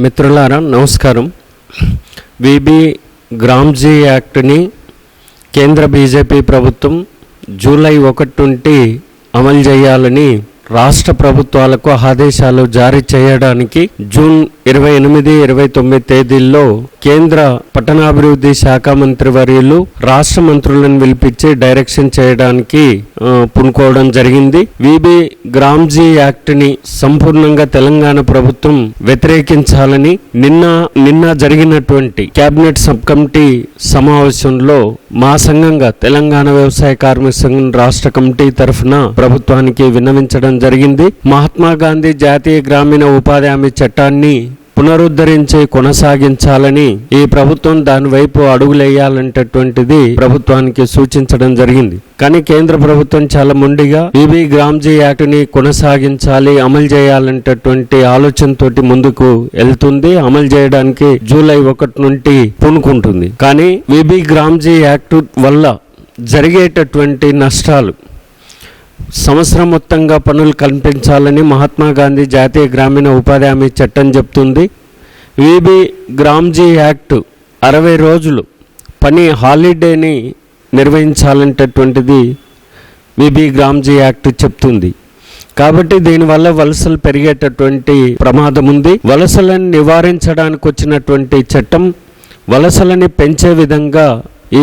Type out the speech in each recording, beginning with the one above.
మిత్రులారా నమస్కారం. విబి గ్రామ్జీ యాక్ట్ని కేంద్ర బీజేపీ ప్రభుత్వం జూలై 1 నుండి అమలు చేయాలని రాష్ట్ర ప్రభుత్వాలకు ఆదేశాలు జారీ చేయడానికి జూన్ 28, 29 తేదీల్లో కేంద్ర పట్టణాభివృద్ధి శాఖ మంత్రి వర్యులు రాష్ట్ర మంత్రులను పిలిపించి డైరెక్షన్ చేయడానికి పూనుకోవడం జరిగింది. విబి గ్రామ్జీ యాక్ట్ని సంపూర్ణంగా తెలంగాణ ప్రభుత్వం వ్యతిరేకించాలని నిన్న జరిగినటువంటి కేబినెట్ సబ్ కమిటీ సమావేశంలో మా సంఘంగా తెలంగాణ వ్యవసాయ కార్మిక సంఘం రాష్ట్ర కమిటీ తరఫున ప్రభుత్వానికి విన్నవించడం జరిగింది. మహాత్మా గాంధీ జాతీయ గ్రామీణ ఉపాధి హామీ చట్టాన్ని పునరుద్ధరించి కొనసాగించాలని ఈ ప్రభుత్వం దాని వైపు అడుగులేయాలంటటువంటిది ప్రభుత్వానికి సూచించడం జరిగింది. కానీ కేంద్ర ప్రభుత్వం చాలా మొండిగా విబి గ్రామ్జీ యాక్ట్ని కొనసాగించాలి, అమలు చేయాలంటటువంటి ఆలోచనతోటి ముందుకు వెళ్తుంది. అమలు చేయడానికి జూలై 1 నుండి పూనుకుంటుంది. కానీ విబి గ్రామ్జీ యాక్ట్ వల్ల జరిగేటటువంటి నష్టాలు సంవత్సరం మొత్తంగా పనులు కల్పించాలని మహాత్మా గాంధీ జాతీయ గ్రామీణ ఉపాధి హామీ చట్టం చెప్తుంది. విబి గ్రామ్జీ యాక్ట్ 60 రోజులు పని హాలిడేని నిర్వహించాలంటటువంటిది విబి గ్రామ్జీ యాక్ట్ చెప్తుంది. కాబట్టి దీనివల్ల వలసలు పెరిగేటటువంటి ప్రమాదం ఉంది. వలసలను నివారించడానికి వచ్చినటువంటి చట్టం వలసలని పెంచే విధంగా ఈ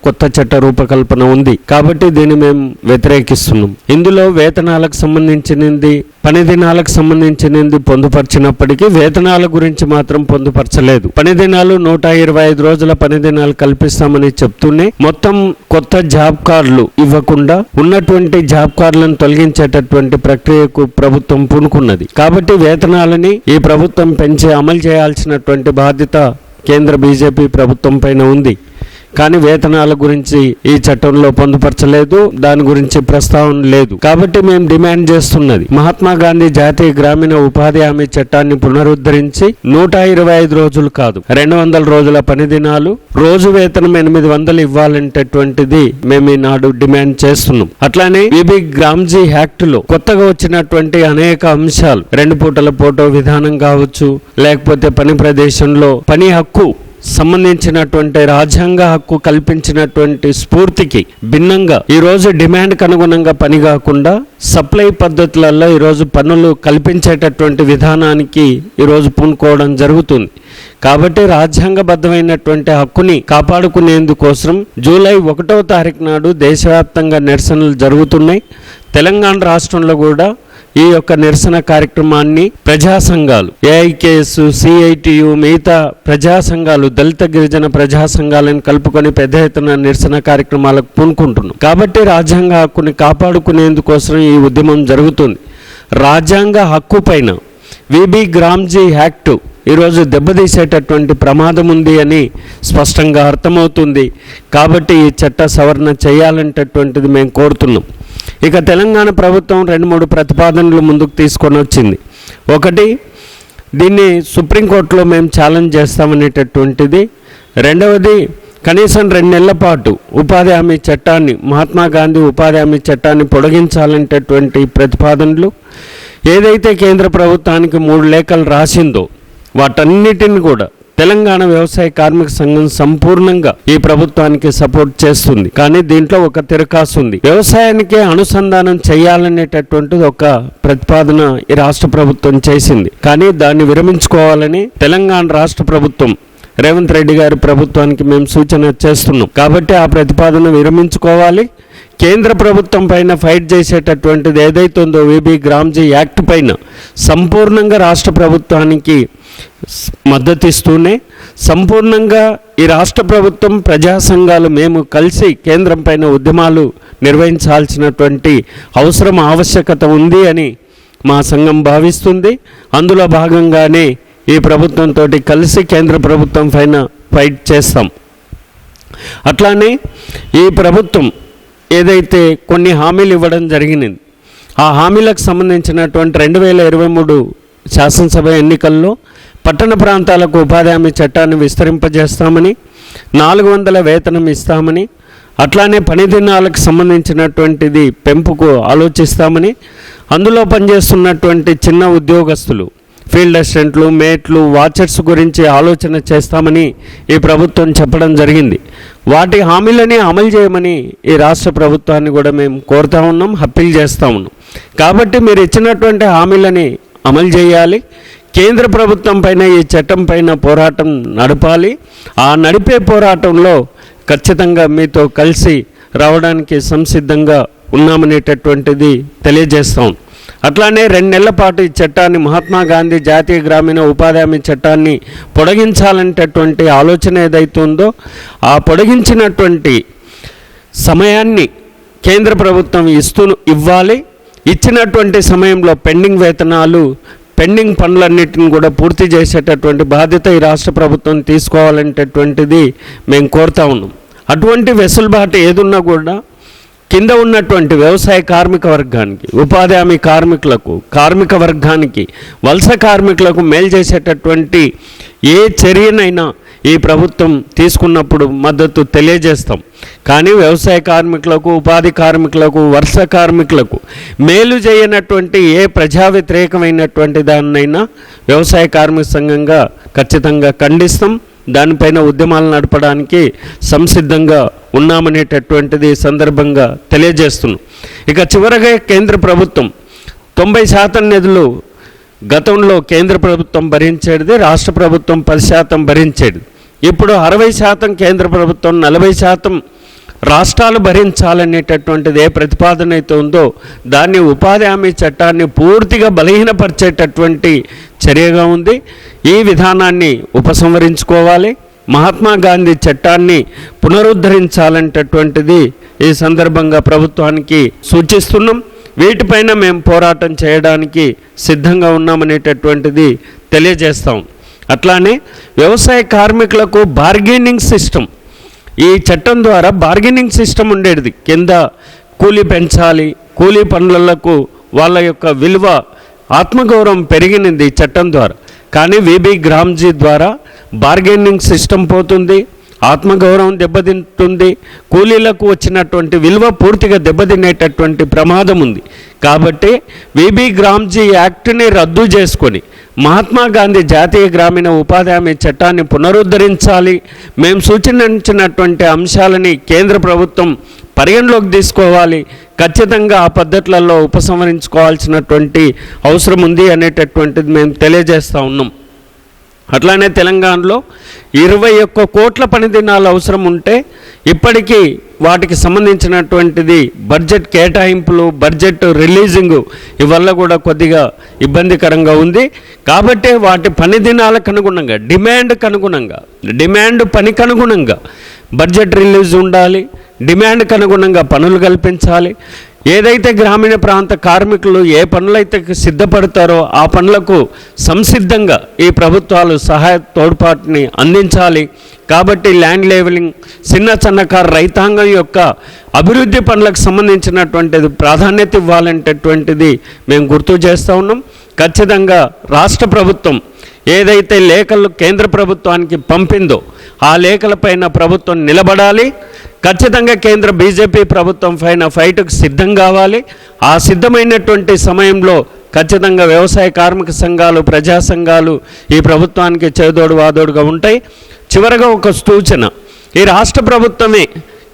కొత్త చట్ట రూపకల్పన ఉంది. కాబట్టి దీన్ని మేము వ్యతిరేకిస్తున్నాం. ఇందులో వేతనాలకు సంబంధించినది, పని దినాలకు సంబంధించినది పొందుపరిచినప్పటికీ వేతనాల గురించి మాత్రం పొందుపరచలేదు. పని దినాలు 125 రోజుల పని దినాలు కల్పిస్తామని చెప్తూనే మొత్తం కొత్త జాబ్ కార్డులు ఇవ్వకుండా ఉన్నటువంటి జాబ్ కార్డులను తొలగించేటటువంటి ప్రక్రియకు ప్రభుత్వం పూనుకున్నది. కాబట్టి వేతనాలని ఈ ప్రభుత్వం పెంచి అమలు చేయాల్సినటువంటి బాధ్యత కేంద్ర బీజేపీ ప్రభుత్వం పైన ఉంది. కానీ వేతనాల గురించి ఈ చట్టంలో పొందుపరచలేదు, దాని గురించి ప్రస్తావన లేదు. కాబట్టి మేము డిమాండ్ చేస్తున్నది మహాత్మా గాంధీ జాతీయ గ్రామీణ ఉపాధి హామీ చట్టాన్ని పునరుద్ధరించి 125 రోజులు కాదు 200 రోజుల పని దినాలు, రోజు వేతనం 800 ఇవ్వాలంటటువంటిది మేము ఈనాడు డిమాండ్ చేస్తున్నాం. అట్లానే విబి గ్రామ్జీ యాక్ట్ లో కొత్తగా వచ్చినటువంటి అనేక అంశాలు, 2 పూటల పోటో విధానం కావచ్చు, లేకపోతే పని ప్రదేశంలో పని హక్కు సంబంధించినటువంటి రాజ్యాంగ హక్కు కల్పించినటువంటి స్ఫూర్తికి భిన్నంగా ఈరోజు డిమాండ్కి అనుగుణంగా పని కాకుండా సప్లై పద్ధతులలో ఈరోజు పనులు కల్పించేటటువంటి విధానానికి ఈరోజు పూనుకోవడం జరుగుతుంది. కాబట్టి రాజ్యాంగబద్ధమైనటువంటి హక్కుని కాపాడుకునేందుకోసం జూలై 1వ తారీఖు నాడు దేశవ్యాప్తంగా నిరసనలు జరుగుతున్నాయి. తెలంగాణ రాష్ట్రంలో కూడా ఈ యొక్క నిరసన కార్యక్రమాన్ని ప్రజా సంఘాలు, ఏఐకేఎస్, సిఐటియు, మిగతా ప్రజా సంఘాలు, దళిత గిరిజన ప్రజా సంఘాలను కలుపుకొని పెద్ద ఎత్తున నిరసన కార్యక్రమాలకు పూనుకుంటున్నాం. కాబట్టి రాజ్యాంగ హక్కుని కాపాడుకునేందుకోసం ఈ ఉద్యమం జరుగుతుంది. రాజ్యాంగ హక్కు పైన విబి గ్రామ్జీ యాక్ట్ ఈరోజు దెబ్బతీసేటటువంటి ప్రమాదం ఉంది అని స్పష్టంగా అర్థమవుతుంది. కాబట్టి ఈ చట్ట సవరణ చేయాలంటటువంటిది మేము కోరుతున్నాం. ఇక తెలంగాణ ప్రభుత్వం 2-3 ప్రతిపాదనలు ముందుకు తీసుకొని వచ్చింది. ఒకటి, దీన్ని సుప్రీంకోర్టులో మేము ఛాలెంజ్ చేస్తామనేటటువంటిది. రెండవది, కనీసం 2 నెలల పాటు ఉపాధి హామీ చట్టాన్ని, మహాత్మా గాంధీ ఉపాధి హామీ చట్టాన్ని పొడిగించాలనేటటువంటి ప్రతిపాదనలు. ఏదైతే కేంద్ర ప్రభుత్వానికి 3 లేఖలు రాసిందో వాటన్నిటిని కూడా తెలంగాణ వ్యవసాయ కార్మిక సంఘం సంపూర్ణంగా ఈ ప్రభుత్వానికి సపోర్ట్ చేస్తుంది. కానీ దీంట్లో ఒక తిరకాసు ఉంది. వ్యవసాయానికే అనుసంధానం చేయాలనేటటువంటిది ఒక ప్రతిపాదన ఈ రాష్ట్ర ప్రభుత్వం చేసింది. కానీ దాన్ని విరమించుకోవాలని తెలంగాణ రాష్ట్ర ప్రభుత్వం, రేవంత్ రెడ్డి గారి ప్రభుత్వానికి మేము సూచన చేస్తున్నాం. కాబట్టి ఆ ప్రతిపాదన విరమించుకోవాలి. కేంద్ర ప్రభుత్వం పైన ఫైట్ చేసేటటువంటిది ఏదైతే ఉందో విబి గ్రామ్జీ యాక్ట్ పైన సంపూర్ణంగా రాష్ట్ర ప్రభుత్వానికి మద్దతు ఇస్తూనే సంపూర్ణంగా ఈ రాష్ట్ర ప్రభుత్వం, ప్రజా సంఘాలు మేము కలిసి కేంద్రం పైన ఉద్యమాలు నిర్వహించాల్సినటువంటి ఆవశ్యకత ఉంది అని మా సంఘం భావిస్తుంది. అందులో భాగంగానే ఈ ప్రభుత్వంతో కలిసి కేంద్ర ప్రభుత్వం పైన ఫైట్ చేస్తాం. అట్లానే ఈ ప్రభుత్వం ఏదైతే కొన్ని హామీలు ఇవ్వడం జరిగింది, ఆ హామీలకు సంబంధించినటువంటి 2023 శాసనసభ ఎన్నికల్లో పట్టణ ప్రాంతాలకు ఉపాధి హామీ చట్టాన్ని విస్తరింపజేస్తామని, 400 వేతనం ఇస్తామని, అట్లానే పని దినాలకు సంబంధించినటువంటిది పెంపుకు ఆలోచిస్తామని, అందులో పనిచేస్తున్నటువంటి చిన్న ఉద్యోగస్తులు ఫీల్డ్ అసిస్టెంట్లు, మేట్లు, వాచర్స్ గురించి ఆలోచన చేస్తామని ఈ ప్రభుత్వం చెప్పడం జరిగింది. వాటి హామీలని అమలు చేయమని ఈ రాష్ట్ర ప్రభుత్వాన్ని కూడా మేము కోరుతా ఉన్నాం, అప్పీల్ చేస్తూ ఉన్నాం. కాబట్టి మీరు ఇచ్చినటువంటి హామీలని అమలు చేయాలి. కేంద్ర ప్రభుత్వం పైన ఈ చట్టం పైన పోరాటం నడపాలి. ఆ నడిపే పోరాటంలో ఖచ్చితంగా మీతో కలిసి రావడానికి సంసిద్ధంగా ఉన్నామనేటటువంటిది తెలియజేస్తాం. అట్లానే 2 నెలల పాటు ఈ చట్టాన్ని, మహాత్మా గాంధీ జాతీయ గ్రామీణ ఉపాధి హామీ చట్టాన్ని పొడిగించాలనేటటువంటి ఆలోచన ఏదైతే ఉందో ఆ పొడిగించినటువంటి సమయాన్ని కేంద్ర ప్రభుత్వం ఇవ్వాలి. ఇచ్చినటువంటి సమయంలో పెండింగ్ వేతనాలు, పెండింగ్ పనులన్నిటిని కూడా పూర్తి చేసేటటువంటి బాధ్యత ఈ రాష్ట్ర ప్రభుత్వం తీసుకోవాలనేటటువంటిది మేము కోరుతా ఉన్నాం. అటువంటి వెసులుబాటు ఏదున్నా కూడా కింద ఉన్నటువంటి వ్యవసాయ కార్మిక వర్గానికి, ఉపాధి హామీ కార్మికులకు, కార్మిక వర్గానికి, వలస కార్మికులకు మేలు చేసేటటువంటి ఏ చర్యనైనా ఈ ప్రభుత్వం తీసుకున్నప్పుడు మద్దతు తెలియజేస్తాం. కానీ వ్యవసాయ కార్మికులకు, ఉపాధి కార్మికులకు, వలస కార్మికులకు మేలు చేయనటువంటి ఏ ప్రజా వ్యతిరేకమైనటువంటి దాన్నైనా వ్యవసాయ కార్మిక సంఘంగా ఖచ్చితంగా ఖండిస్తాం. దానిపైన ఉద్యమాలు నడపడానికి సంసిద్ధంగా ఉన్నామనేటటువంటిది సందర్భంగా తెలియజేస్తున్నాం. ఇక చివరగా కేంద్ర ప్రభుత్వం 90% నిధులు గతంలో కేంద్ర ప్రభుత్వం భరించేది, రాష్ట్ర ప్రభుత్వం 10% భరించేది. ఇప్పుడు 60% కేంద్ర ప్రభుత్వం, 40% రాష్ట్రాలు భరించాలనేటటువంటిది ఏ ప్రతిపాదన అయితే ఉందో దాన్ని ఉపాధి హామీ చట్టాన్ని పూర్తిగా బలహీనపరిచేటటువంటి చర్యగా ఉంది. ఈ విధానాన్ని ఉపసంహరించుకోవాలి. మహాత్మా గాంధీ చట్టాన్ని పునరుద్ధరించాలనేటటువంటిది ఈ సందర్భంగా ప్రభుత్వానికి సూచిస్తున్నాం. వీటిపైన మేము పోరాటం చేయడానికి సిద్ధంగా ఉన్నామనేటటువంటిది తెలియజేస్తాం. అట్లానే వ్యవసాయ కార్మికులకు బార్గెనింగ్ సిస్టమ్, ఈ చట్టం ద్వారా బార్గెనింగ్ సిస్టమ్ ఉండేది. కింద కూలీ పెంచాలి, కూలీ పనులకు వాళ్ళ యొక్క విలువ, ఆత్మగౌరవం పెరిగినది ఈ చట్టం ద్వారా. కానీ విబి గ్రామ్జీ ద్వారా బార్గెనింగ్ సిస్టమ్ పోతుంది, ఆత్మగౌరవం దెబ్బతింటుంది, కూలీలకు వచ్చినటువంటి విలువ పూర్తిగా దెబ్బతినేటటువంటి ప్రమాదం ఉంది. కాబట్టి విబి గ్రామ్జీ యాక్ట్ని రద్దు చేసుకొని మహాత్మా గాంధీ జాతీయ గ్రామీణ ఉపాధి హామీ చట్టాన్ని పునరుద్ధరించాలి. మేము సూచించినటువంటి అంశాలని కేంద్ర ప్రభుత్వం పరిగణలోకి తీసుకోవాలి. ఖచ్చితంగా ఆ పద్ధతులలో ఉపసంహరించుకోవాల్సినటువంటి అవసరం ఉంది అనేటటువంటిది మేము తెలియజేస్తూ ఉన్నాం. అట్లానే తెలంగాణలో 21 కోట్ల పని దినాలు అవసరం ఉంటే ఇప్పటికీ వాటికి సంబంధించినటువంటిది బడ్జెట్ కేటాయింపులు, బడ్జెట్ రిలీజింగ్ ఇవల్ల కూడా కొద్దిగా ఇబ్బందికరంగా ఉంది. కాబట్టి వాటి పని దినాలకు అనుగుణంగా, డిమాండ్ పనికి అనుగుణంగా బడ్జెట్ రిలీజ్ ఉండాలి. డిమాండ్కి అనుగుణంగా పనులు కల్పించాలి. ఏదైతే గ్రామీణ ప్రాంత కార్మికులు ఏ పనులైతే సిద్ధపడతారో ఆ పనులకు సంసిద్ధంగా ఈ ప్రభుత్వాలు సహాయ తోడ్పాటుని అందించాలి. కాబట్టి ల్యాండ్ లెవెలింగ్, చిన్నకారు రైతాంగం యొక్క అభివృద్ధి పనులకు సంబంధించినటువంటిది ప్రాధాన్యత ఇవ్వాలనేటటువంటిది మేము గుర్తు చేస్తూ ఉన్నాం. ఖచ్చితంగా రాష్ట్ర ప్రభుత్వం ఏదైతే లేఖలు కేంద్ర ప్రభుత్వానికి పంపిందో ఆ లేఖలపైన ప్రభుత్వం నిలబడాలి. ఖచ్చితంగా కేంద్ర బీజేపీ ప్రభుత్వం పైన ఫైట్కు సిద్ధం కావాలి. ఆ సిద్ధమైనటువంటి సమయంలో ఖచ్చితంగా వ్యవసాయ కార్మిక సంఘాలు, ప్రజా సంఘాలు ఈ ప్రభుత్వానికి చేదోడు వాదోడుగా ఉంటాయి. చివరగా ఒక సూచన, ఈ రాష్ట్ర ప్రభుత్వమే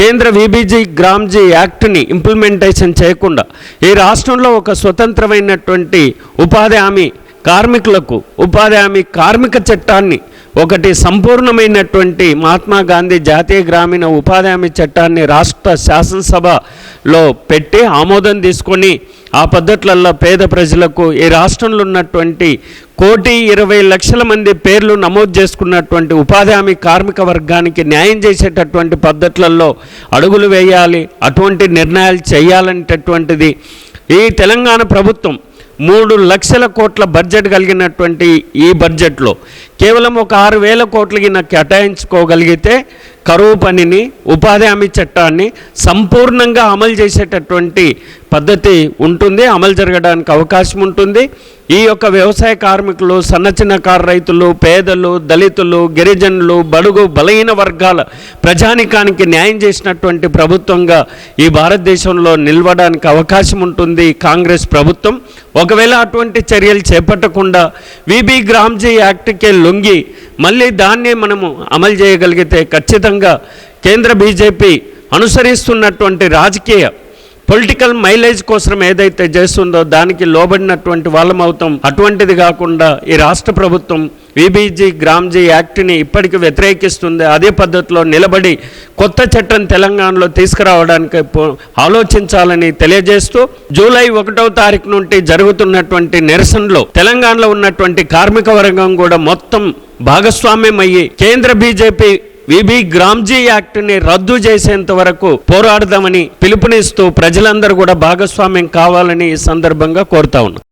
కేంద్ర విబిజీ గ్రామ్జీ యాక్ట్ని ఇంప్లిమెంటేషన్ చేయకుండా ఈ రాష్ట్రంలో ఒక స్వతంత్రమైనటువంటి ఉపాధి హామీ కార్మికులకు ఉపాధి హామీ కార్మిక చట్టాన్ని, ఒకటి సంపూర్ణమైనటువంటి మహాత్మా గాంధీ జాతీయ గ్రామీణ ఉపాధి హామీ చట్టాన్ని రాష్ట్ర శాసనసభలో పెట్టి ఆమోదం తీసుకొని ఆ పద్ధతులలో పేద ప్రజలకు ఈ రాష్ట్రంలో ఉన్నటువంటి 1,20,00,000 మంది పేర్లు నమోదు చేసుకున్నటువంటి ఉపాధి హామీ కార్మిక వర్గానికి న్యాయం చేసేటటువంటి పద్ధతులలో అడుగులు వేయాలి. అటువంటి నిర్ణయాలు చేయాలనేటటువంటిది ఈ తెలంగాణ ప్రభుత్వం 3 లక్షల కోట్ల బడ్జెట్ కలిగినటువంటి ఈ బడ్జెట్లో కేవలం ఒక 6,000 కోట్లకి కేటాయించుకోగలిగితే కరువు పనిని, ఉపాధి హామీ చట్టాన్ని సంపూర్ణంగా అమలు చేసేటటువంటి పద్ధతి ఉంటుంది, అమలు జరగడానికి అవకాశం ఉంటుంది. ఈ యొక్క వ్యవసాయ కార్మికులు, సన్నచిన్నకారు రైతులు, పేదలు, దళితులు, గిరిజనులు, బడుగు బలహీన వర్గాల ప్రజానికానికి న్యాయం చేసినటువంటి ప్రభుత్వంగా ఈ భారతదేశంలో నిలవడానికి అవకాశం ఉంటుంది కాంగ్రెస్ ప్రభుత్వం. ఒకవేళ అటువంటి చర్యలు చేపట్టకుండా విబి గ్రామ్జీ యాక్ట్కే లొంగి మళ్ళీ దాన్ని మనము అమలు చేయగలిగితే ఖచ్చితంగా కేంద్ర బీజేపీ అనుసరిస్తున్నటువంటి రాజకీయ పొలిటికల్ మైలేజ్ కోసం ఏదైతే చేస్తుందో దానికి లోబడినటువంటి వాళ్ళం అవుతాం. అటువంటిది కాకుండా ఈ రాష్ట్ర ప్రభుత్వం విబిజీ గ్రామ్జీ యాక్ట్ని ఇప్పటికీ వ్యతిరేకిస్తుంది. అదే పద్ధతిలో నిలబడి కొత్త చట్టం తెలంగాణలో తీసుకురావడానికి ఆలోచించాలని తెలియజేస్తూ జూలై 1వ తారీఖు నుండి జరుగుతున్నటువంటి నిరసనలో తెలంగాణలో ఉన్నటువంటి కార్మిక వర్గం కూడా మొత్తం భాగస్వామ్యం అయ్యి కేంద్ర బీజేపీ విబి గ్రామ్జీ యాక్ట్ని రద్దు చేసేంత వరకు పోరాడదామని పిలుపునిస్తూ ప్రజలందరూ కూడా భాగస్వామ్యం కావాలని ఈ సందర్భంగా కోరుతా ఉన్నాం.